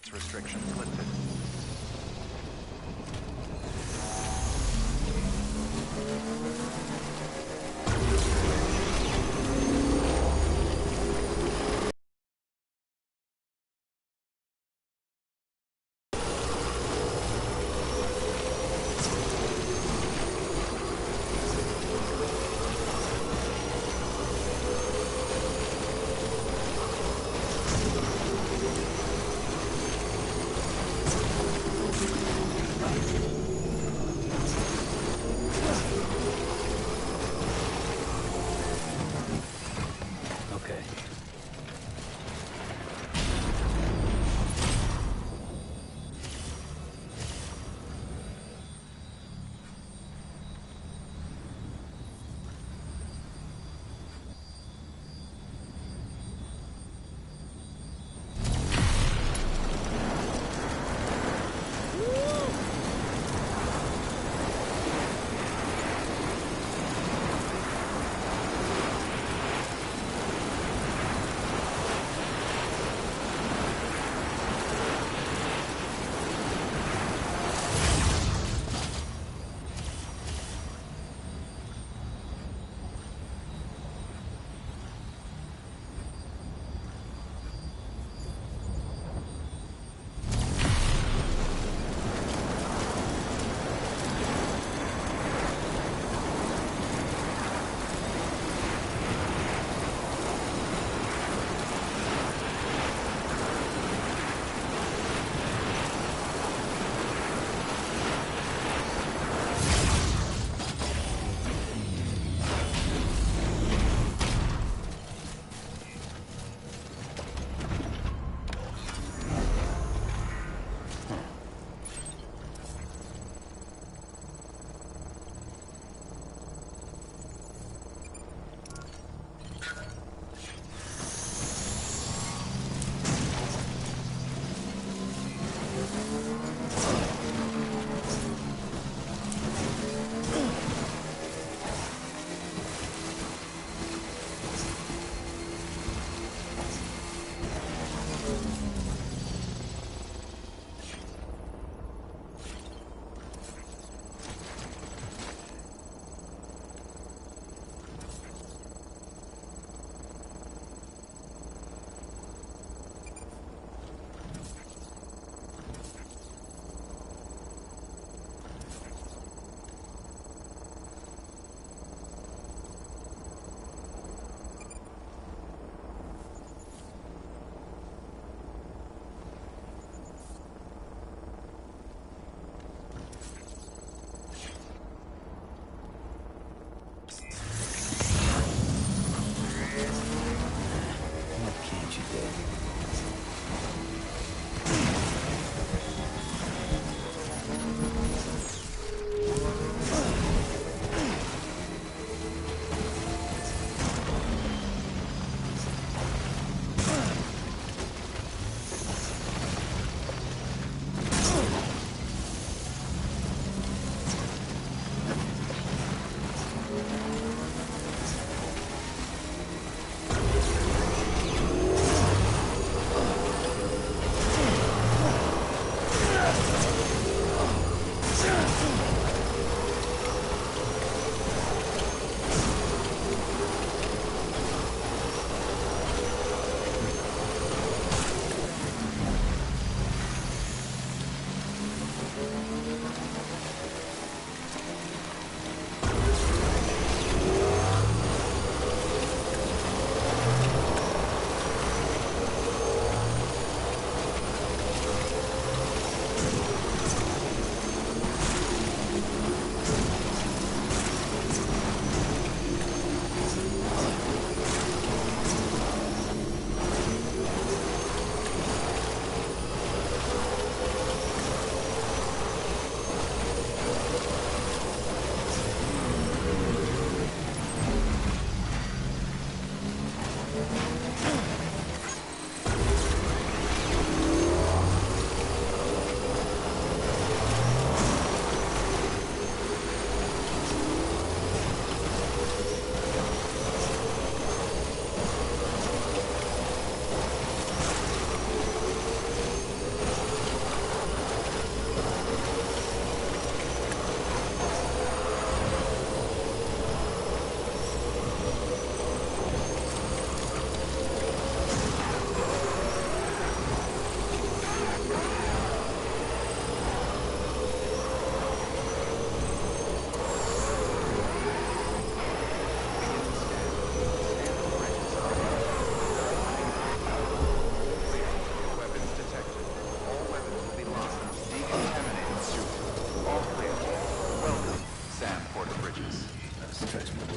Restrictions lifted.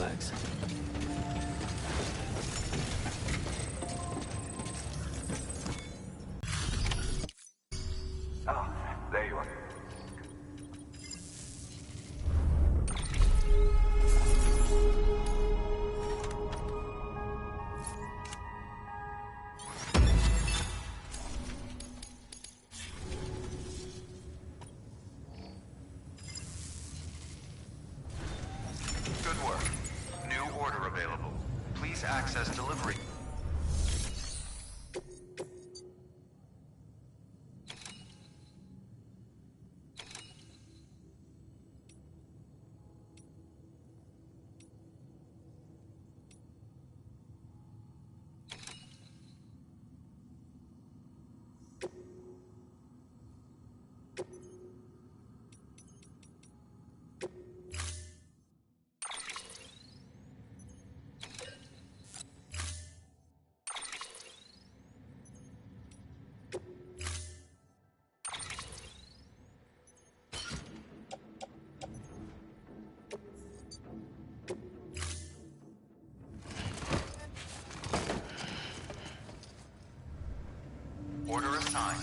relax. Ah, there you are. Good work. New order available. Please access delivery. Order assigned.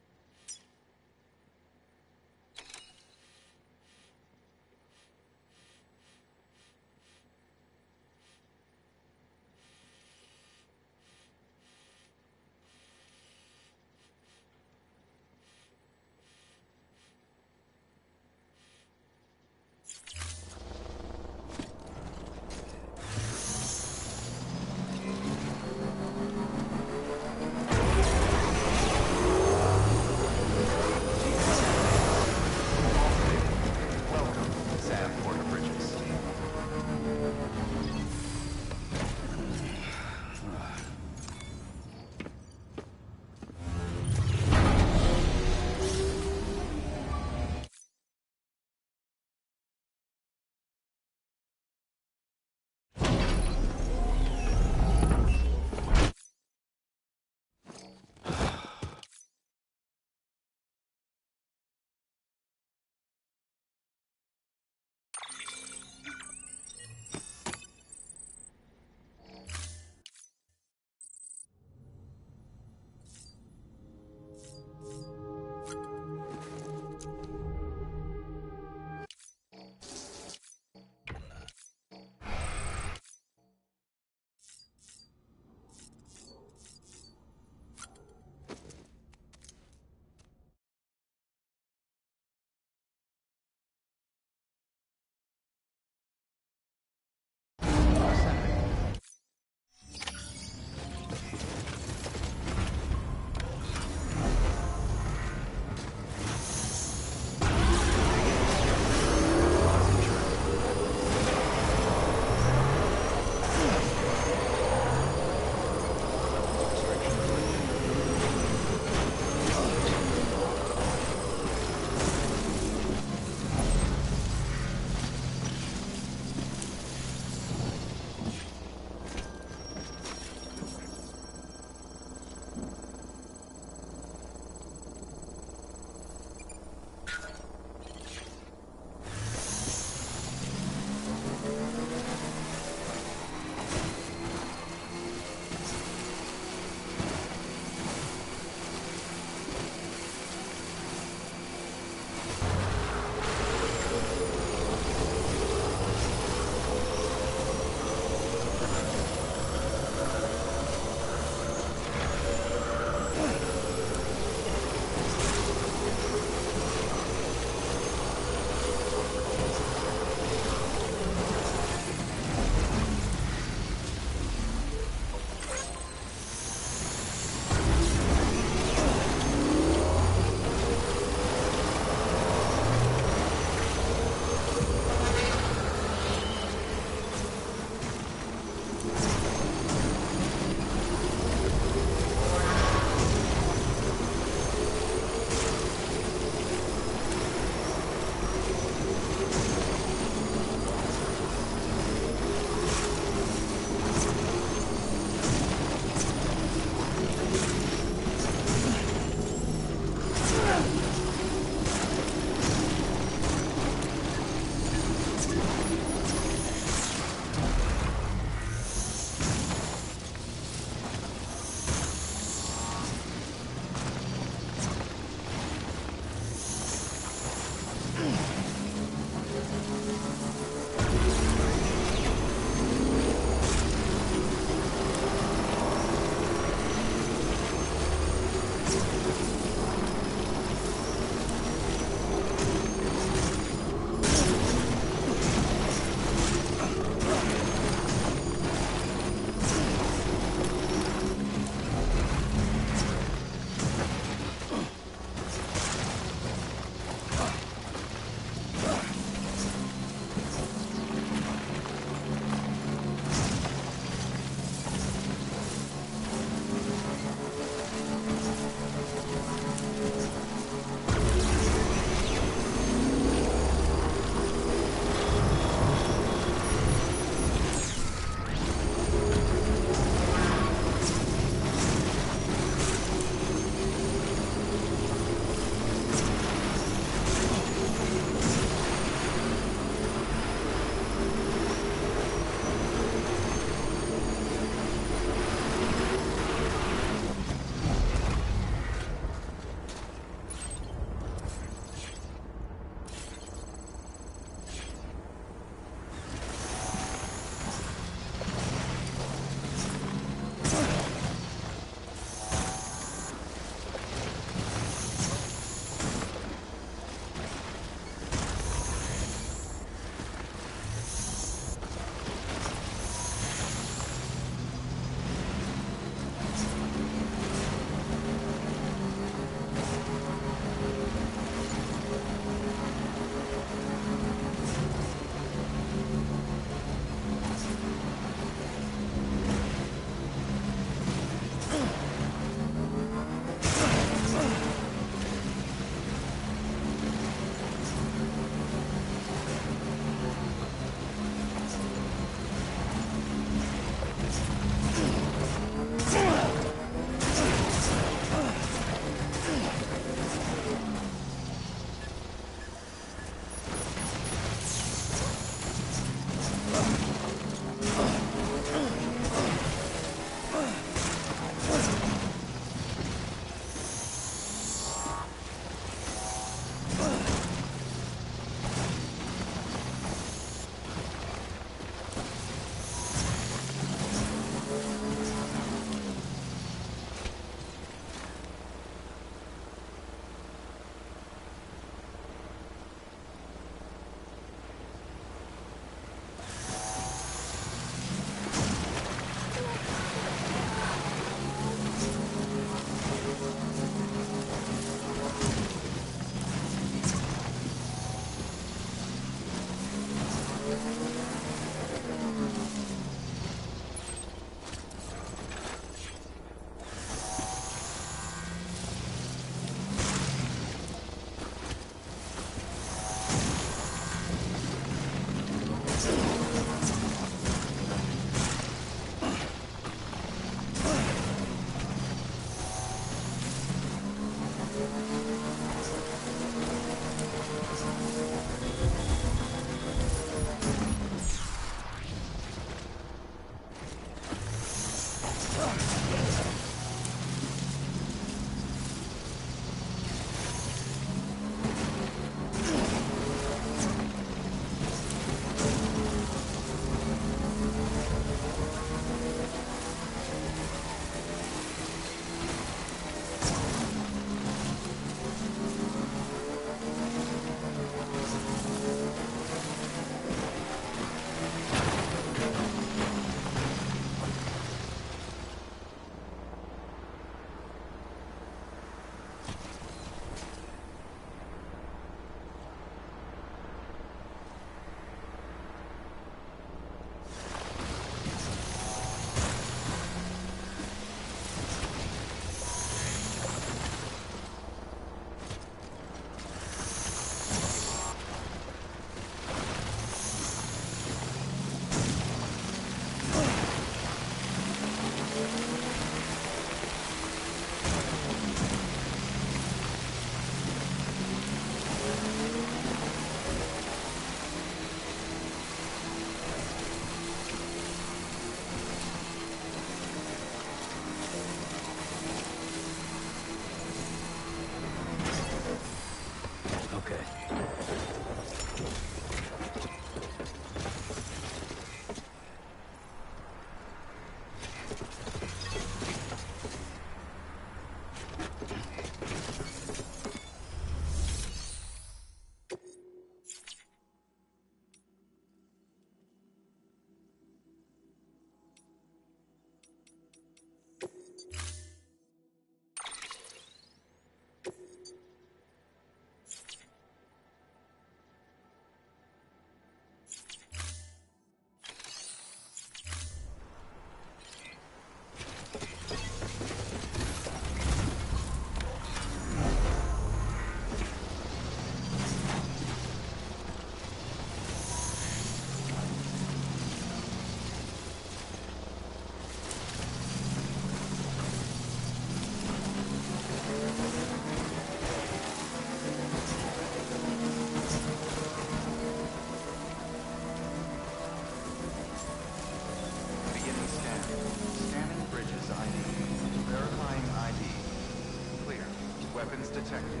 Weapons detected.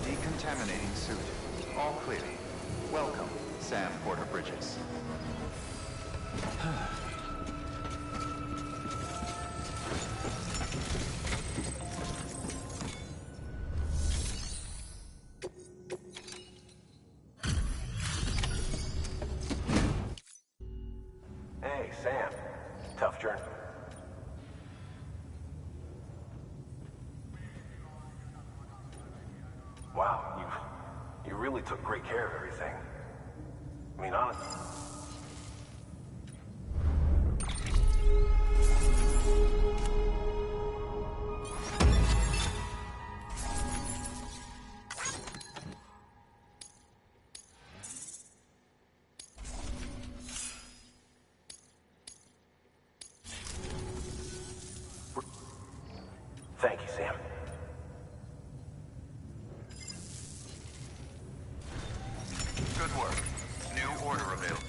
Decontaminating suit. All clear. Welcome, Sam Porter Bridges. Hey, Sam. Tough journey. Wow, you really took great care of everything. I mean, honestly. Thank you, Sam. Good work. New order available.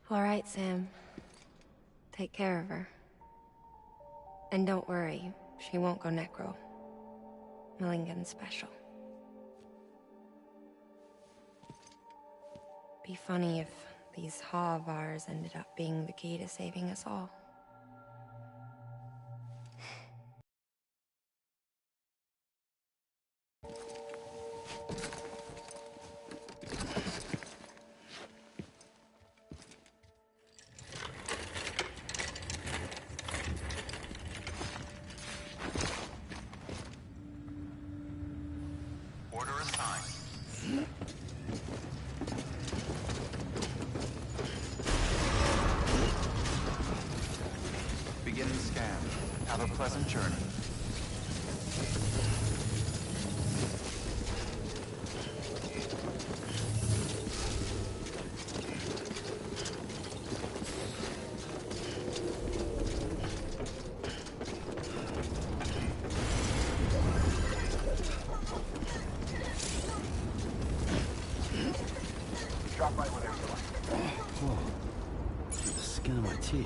All right, Sam. Take care of her. And don't worry, she won't go necro. Meninghalkan special. Be funny if these Ha of ours ended up being the key to saving us all. Order assigned. Beginning scan. Have a pleasant journey. Drop by whenever you like. Whoa. Through the skin of my teeth.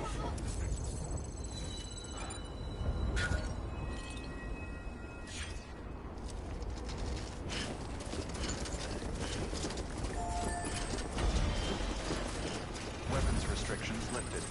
Weapons restrictions lifted.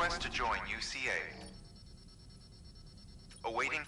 Request to join UCA. Awaiting...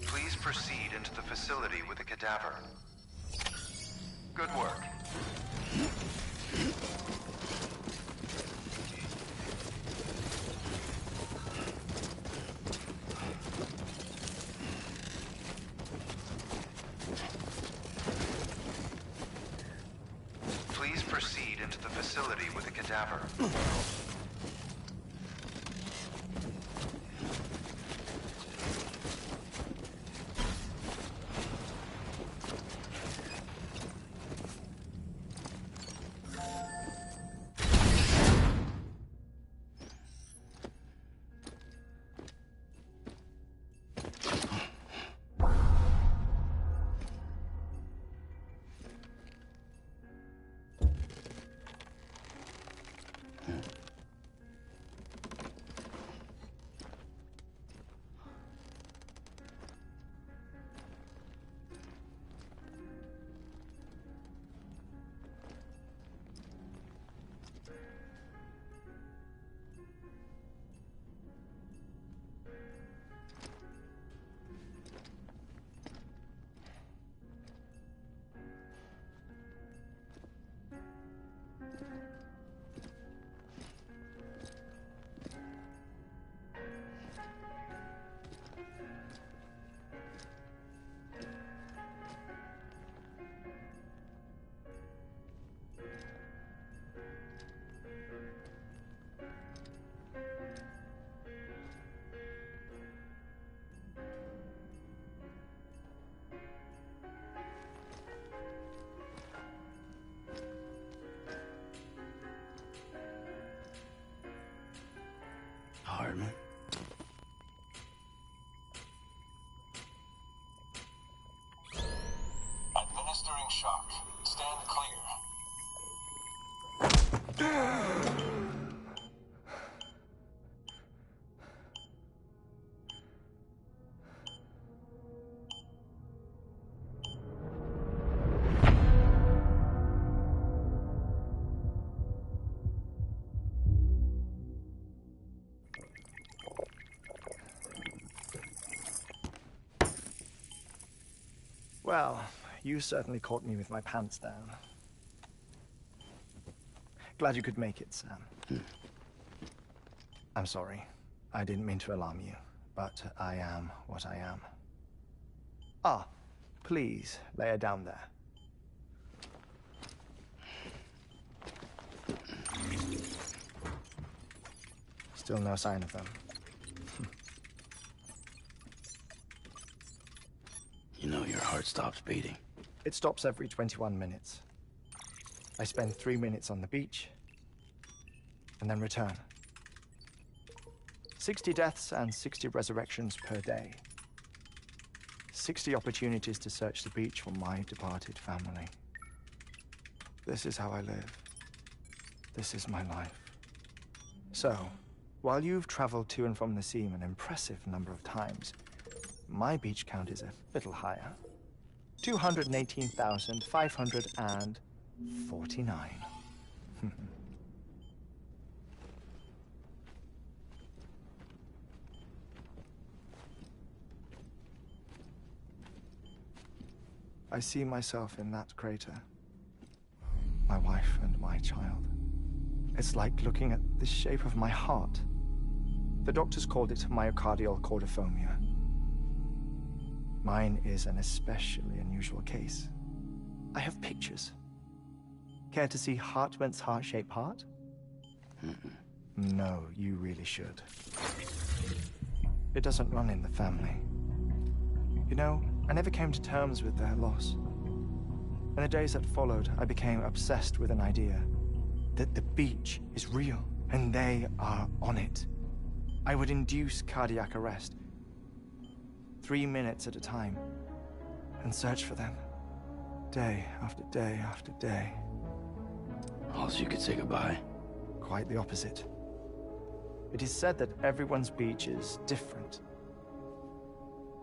Please proceed into the facility with the cadaver. Good work. Please proceed into the facility with the cadaver. Heartman. Administering shock. Stand clear. Well, you certainly caught me with my pants down. Glad you could make it, Sam. I'm sorry. I didn't mean to alarm you, but I am what I am. Ah, please, lay her down there. Still no sign of them. You know your heart stops beating. It stops every 21 minutes. I spend 3 minutes on the beach, and then return. 60 deaths and 60 resurrections per day. 60 opportunities to search the beach for my departed family. This is how I live. This is my life. So, while you've traveled to and from the sea an impressive number of times, my beach count is a little higher. 218,549. I see myself in that crater. My wife and my child. It's like looking at the shape of my heart. The doctors called it myocardial cordiformia. Mine is an especially unusual case. I have pictures. Care to see Heartmans' heart-shaped heart? No, you really should. It doesn't run in the family. You know, I never came to terms with their loss. In the days that followed, I became obsessed with an idea that the beach is real and they are on it. I would induce cardiac arrest, 3 minutes at a time, and search for them, day after day after day. Also, you could say goodbye. Quite the opposite. It is said that everyone's beach is different.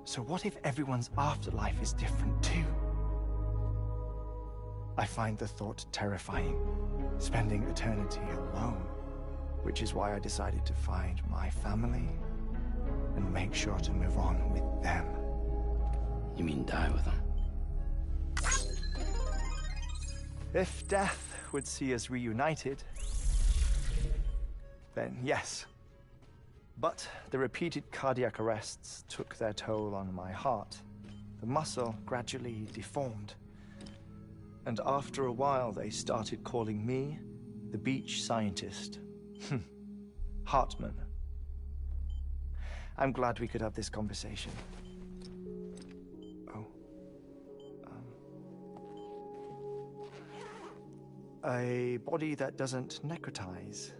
So what if everyone's afterlife is different too? I find the thought terrifying, spending eternity alone, which is why I decided to find my family and make sure to move on with them. You mean die with them? If death would see us reunited, then yes. But the repeated cardiac arrests took their toll on my heart. The muscle gradually deformed. And after a while, they started calling me the beach scientist. Heartman. I'm glad we could have this conversation. Oh. A body that doesn't necrotize.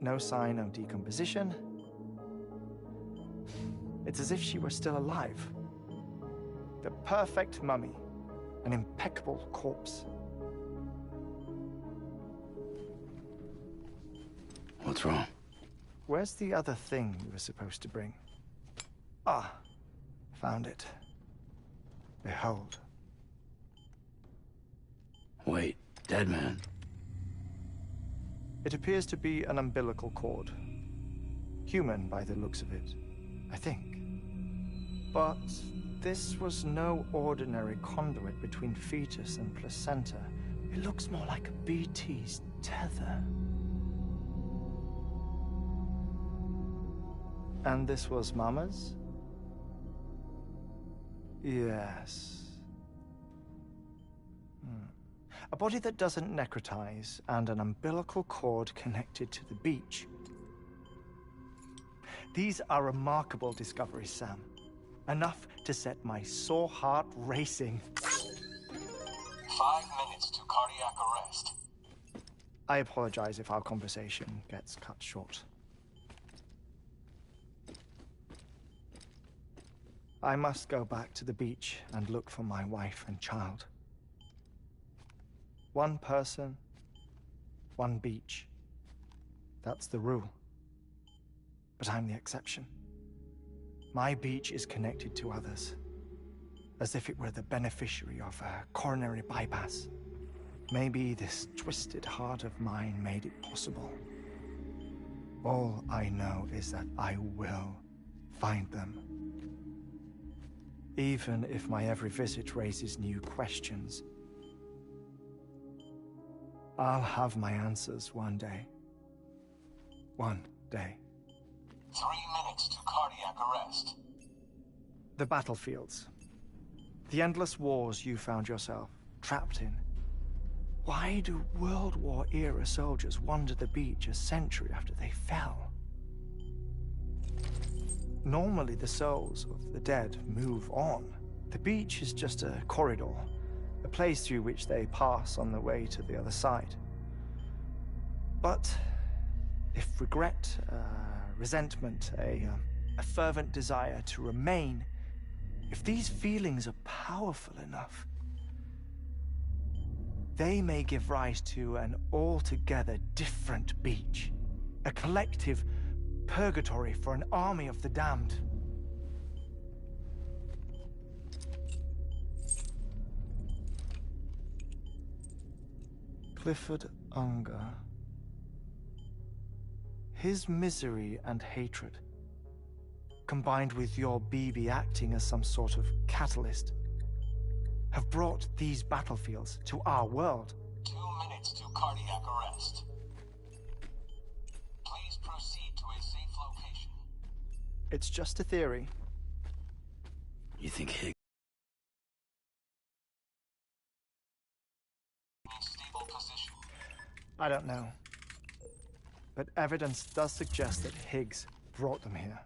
No sign of decomposition. It's as if she were still alive. The perfect mummy. An impeccable corpse. What's wrong? Where's the other thing you were supposed to bring? Ah, found it. Behold. Wait, dead man. It appears to be an umbilical cord. Human by the looks of it, I think. But this was no ordinary conduit between fetus and placenta. It looks more like a BT's tether. And this was Mama's? Yes. A body that doesn't necrotize and an umbilical cord connected to the beach. These are remarkable discoveries, Sam. Enough to set my sore heart racing. 5 minutes to cardiac arrest. I apologize if our conversation gets cut short. I must go back to the beach and look for my wife and child. One person, one beach. That's the rule. But I'm the exception. My beach is connected to others, as if it were the beneficiary of a coronary bypass. Maybe this twisted heart of mine made it possible. All I know is that I will find them. Even if my every visit raises new questions, I'll have my answers one day. One day. 3 minutes to cardiac arrest. The battlefields. The endless wars you found yourself trapped in. Why do World War-era soldiers wander the beach a century after they fell? Normally, the souls of the dead move on. The beach is just a corridor, a place through which they pass on the way to the other side. But if regret, resentment, a fervent desire to remain, if these feelings are powerful enough, they may give rise to an altogether different beach, a collective purgatory for an army of the damned. Clifford Unger. His misery and hatred, combined with your BB acting as some sort of catalyst, have brought these battlefields to our world. 2 minutes to cardiac arrest. Please proceed to a safe location. It's just a theory. You think Higgs? A stable position. I don't know. But evidence does suggest that Higgs brought them here.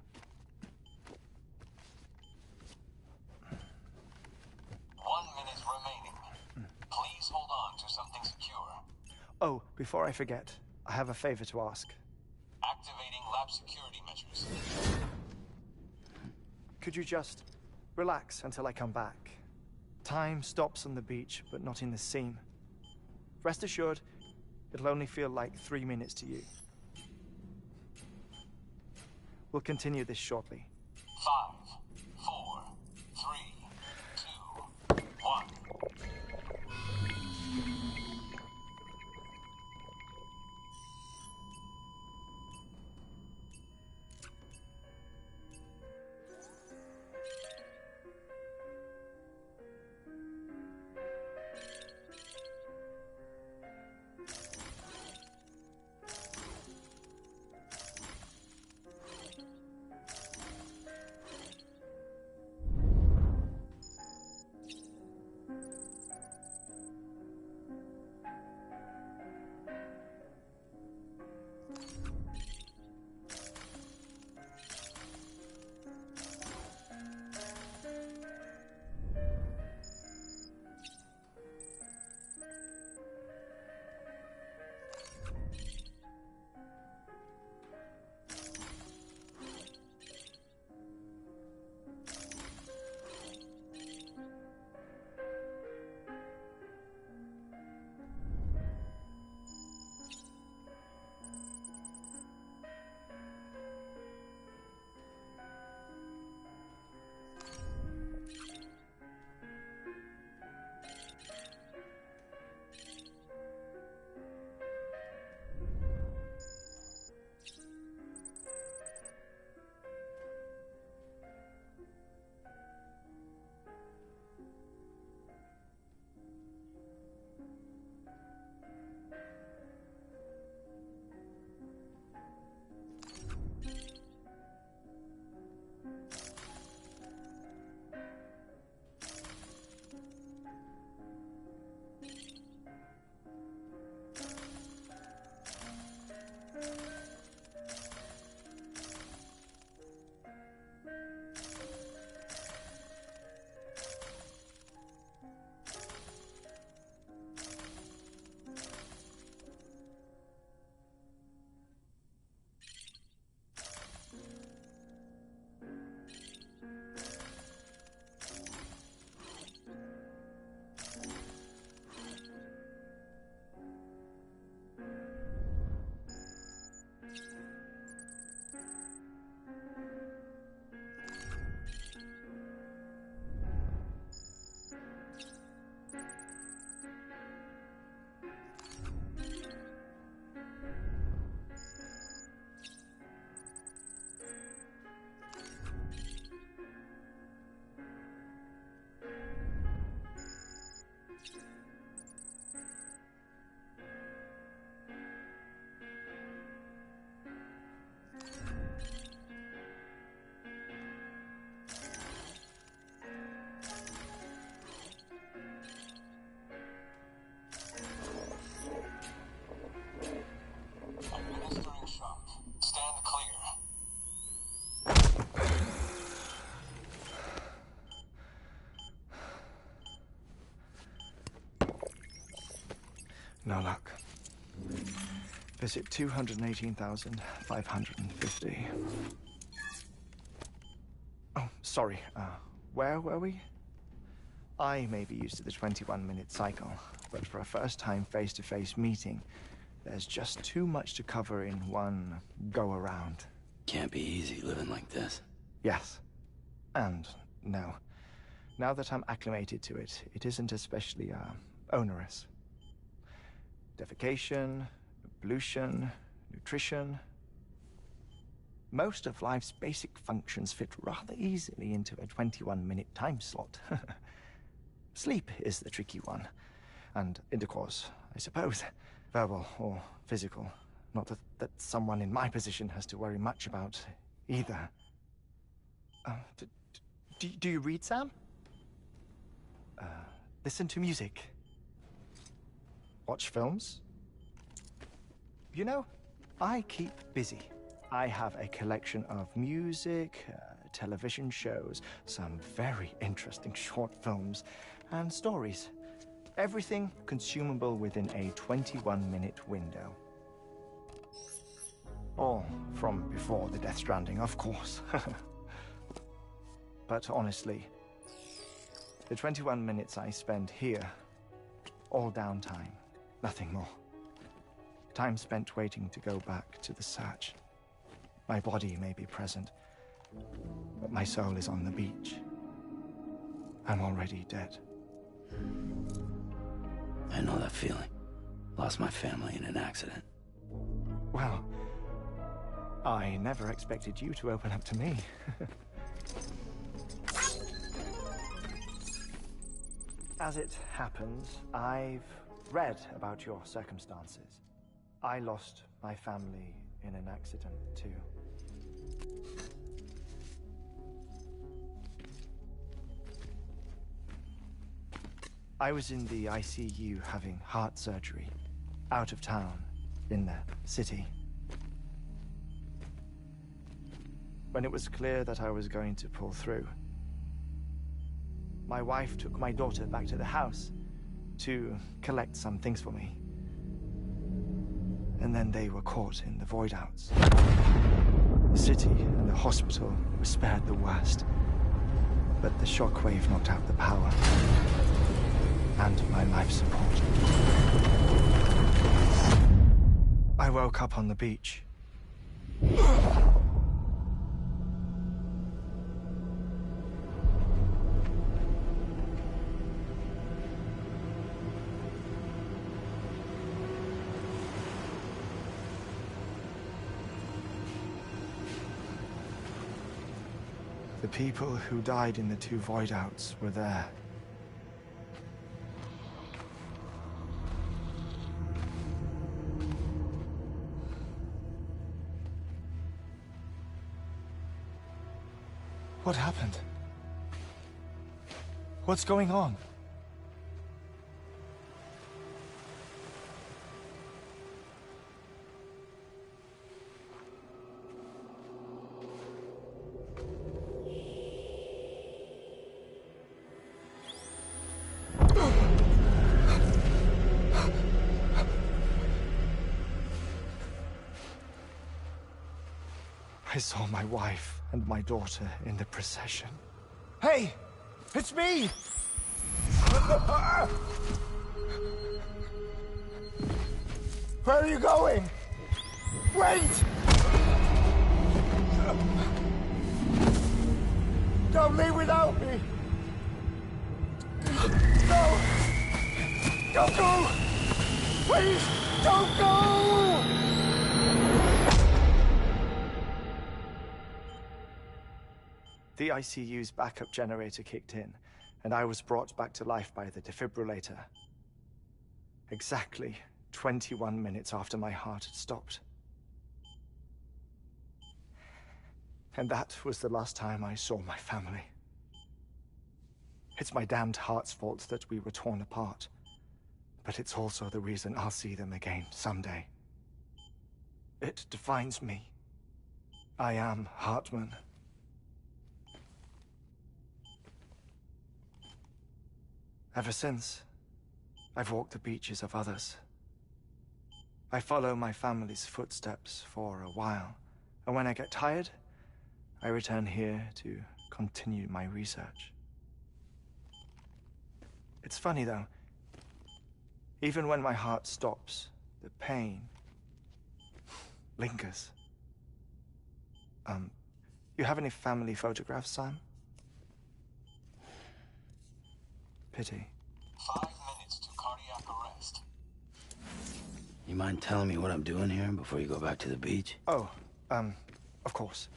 something secure. Oh, before I forget, I have a favor to ask. Activating lab security measures. Could you just relax until I come back? Time stops on the beach, but not in the scene. Rest assured, it'll only feel like 3 minutes to you. We'll continue this shortly. 5, 4, 3, 2, 1. No luck. Visit 218,550. Oh, sorry. Where were we? I may be used to the 21-minute cycle, but for a first-time face-to-face meeting, there's just too much to cover in one go-around. Can't be easy living like this. Yes. And no. Now that I'm acclimated to it, it isn't especially, onerous. Defecation, pollution, nutrition. Most of life's basic functions fit rather easily into a 21-minute time slot. Sleep is the tricky one. And intercourse, I suppose. Verbal or physical. Not that someone in my position has to worry much about either. Do you read, Sam? Listen to music. Watch films? You know, I keep busy. I have a collection of music, television shows, some very interesting short films, and stories. Everything consumable within a 21-minute window. All from before the Death Stranding, of course. But honestly, the 21 minutes I spend here, all downtime, nothing more. Time spent waiting to go back to the search. My body may be present, but my soul is on the beach. I'm already dead. I know that feeling. Lost my family in an accident. Well, I never expected you to open up to me. As it happens, I've read about your circumstances. I lost my family in an accident, too. I was in the ICU having heart surgery, out of town, in the city. When it was clear that I was going to pull through, my wife took my daughter back to the house to collect some things for me. And then they were caught in the void-outs. The city and the hospital were spared the worst, but the shockwave knocked out the power and my life support. I woke up on the beach. The people who died in the two void-outs were there. What happened? What's going on? I saw my wife and my daughter in the procession. Hey! It's me! Where are you going? Wait! Don't leave without me! No! Don't go! Please, don't go! The ICU's backup generator kicked in, and I was brought back to life by the defibrillator. Exactly 21 minutes after my heart had stopped. And that was the last time I saw my family. It's my damned heart's fault that we were torn apart, but it's also the reason I'll see them again someday. It defines me. I am Heartman. Ever since, I've walked the beaches of others. I follow my family's footsteps for a while, and when I get tired, I return here to continue my research. It's funny, though. Even when my heart stops, the pain lingers. You have any family photographs, Sam? Pity. 5 minutes to cardiac arrest. You mind telling me what I'm doing here before you go back to the beach? Oh, of course.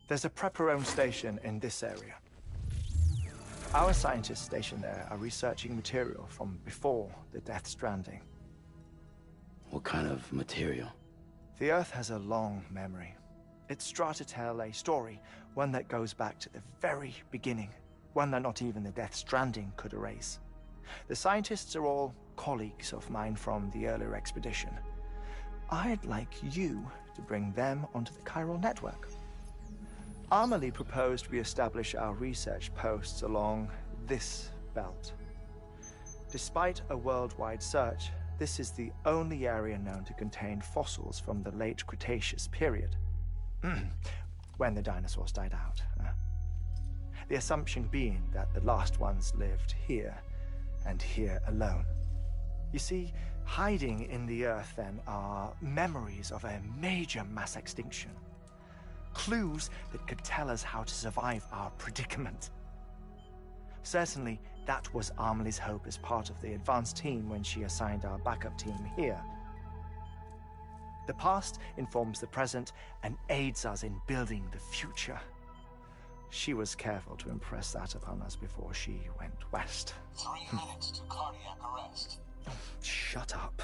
There's a Prepperone station in this area. Our scientists stationed there are researching material from before the Death Stranding. What kind of material? The Earth has a long memory. It's trying to tell a story, one that goes back to the very beginning. One that not even the Death Stranding could erase. The scientists are all colleagues of mine from the earlier expedition. I'd like you to bring them onto the chiral network. Amelie proposed we establish our research posts along this belt. Despite a worldwide search, this is the only area known to contain fossils from the late Cretaceous period, when the dinosaurs died out. The assumption being that the last ones lived here, and here alone. You see, hiding in the earth then are memories of a major mass extinction. Clues that could tell us how to survive our predicament. Certainly, that was Amelie's hope as part of the advanced team when she assigned our backup team here. The past informs the present and aids us in building the future. She was careful to impress that upon us before she went west. 3 minutes to cardiac arrest. Oh, shut up.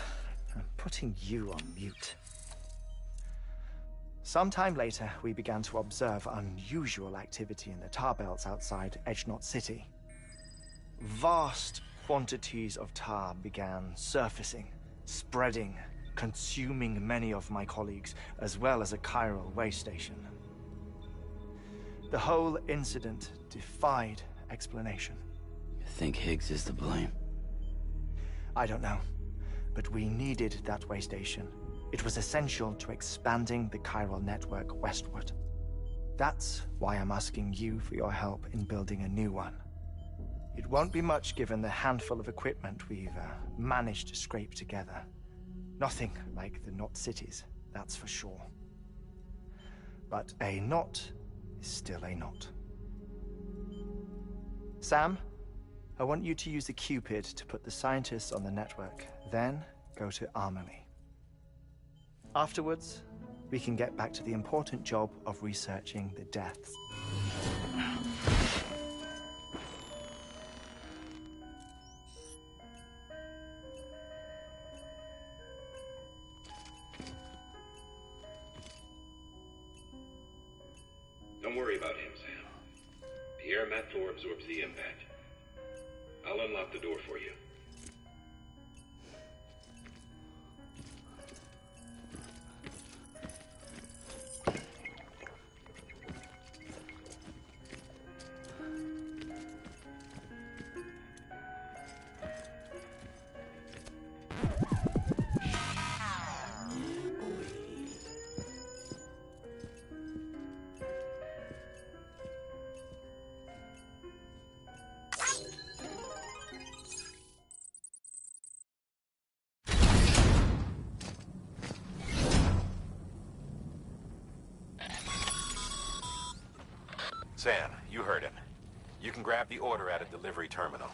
I'm putting you on mute. Sometime later, we began to observe unusual activity in the tar belts outside Edgenot City. Vast quantities of tar began surfacing, spreading, consuming many of my colleagues, as well as a chiral way station. The whole incident defied explanation. You think Higgs is to blame? I don't know, but we needed that way station. It was essential to expanding the chiral network westward. That's why I'm asking you for your help in building a new one. It won't be much given the handful of equipment we've managed to scrape together. Nothing like the knot cities, that's for sure. But a knot is still a knot. Sam, I want you to use the Cupid to put the scientists on the network, then go to Amelie. Afterwards, we can get back to the important job of researching the deaths. Don't worry about him, Sam. The air mat floor absorbs the impact. I'll unlock the door for you. Sam, you heard him. You can grab the order at a delivery terminal.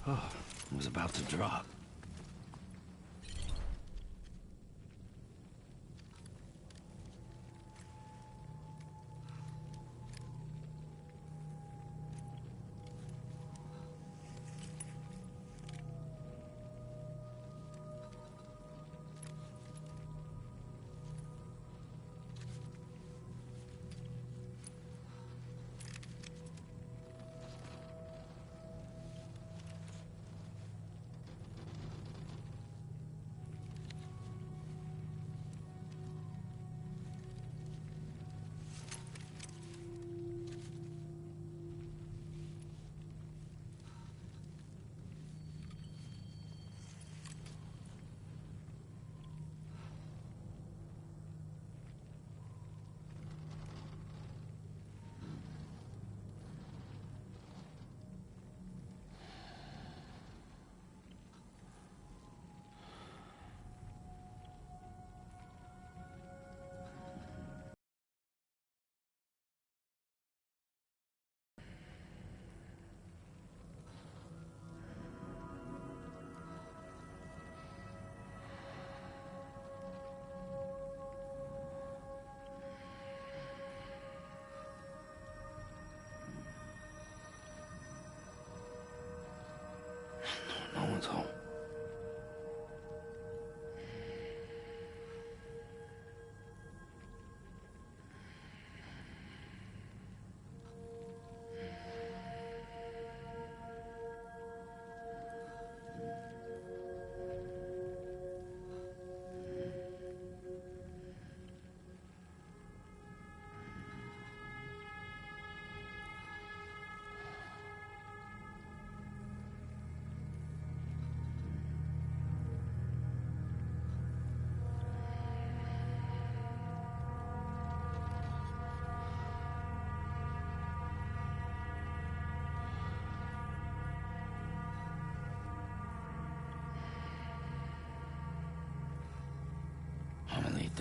Oh, it was about to drop.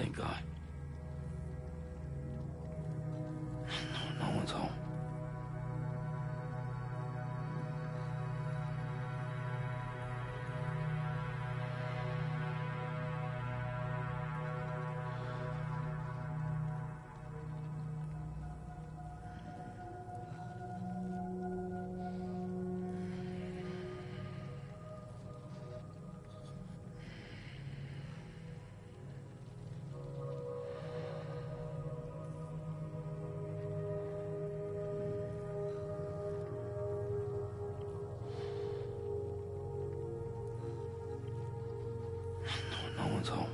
thank God. No one's home. No one's home.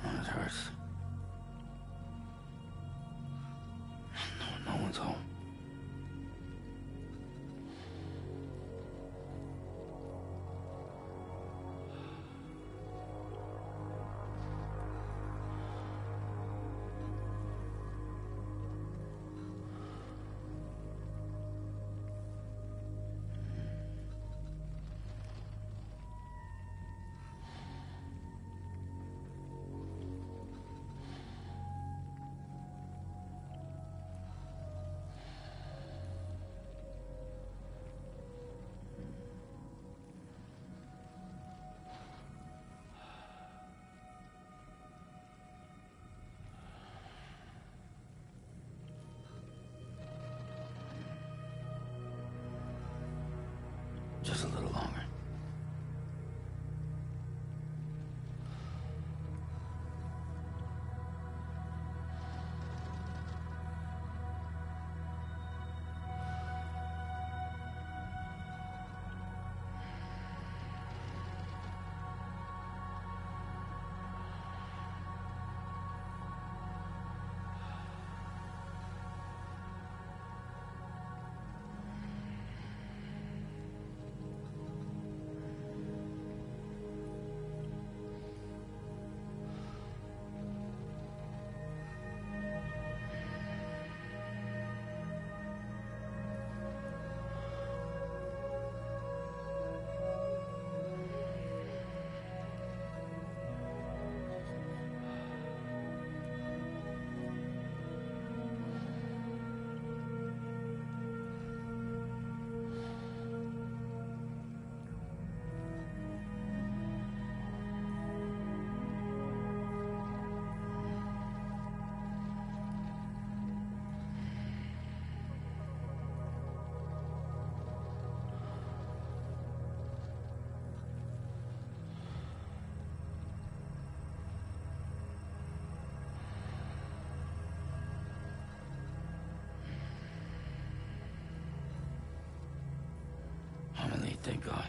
It hurts. No one's home. Just a little longer. Thank God.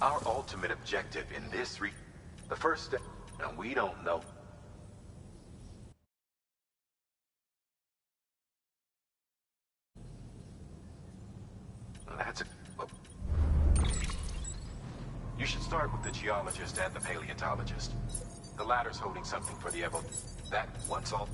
Our ultimate objective in this the first step, and we don't know. That's a... You should start with the geologist and the paleontologist. The latter's holding something for the that once all...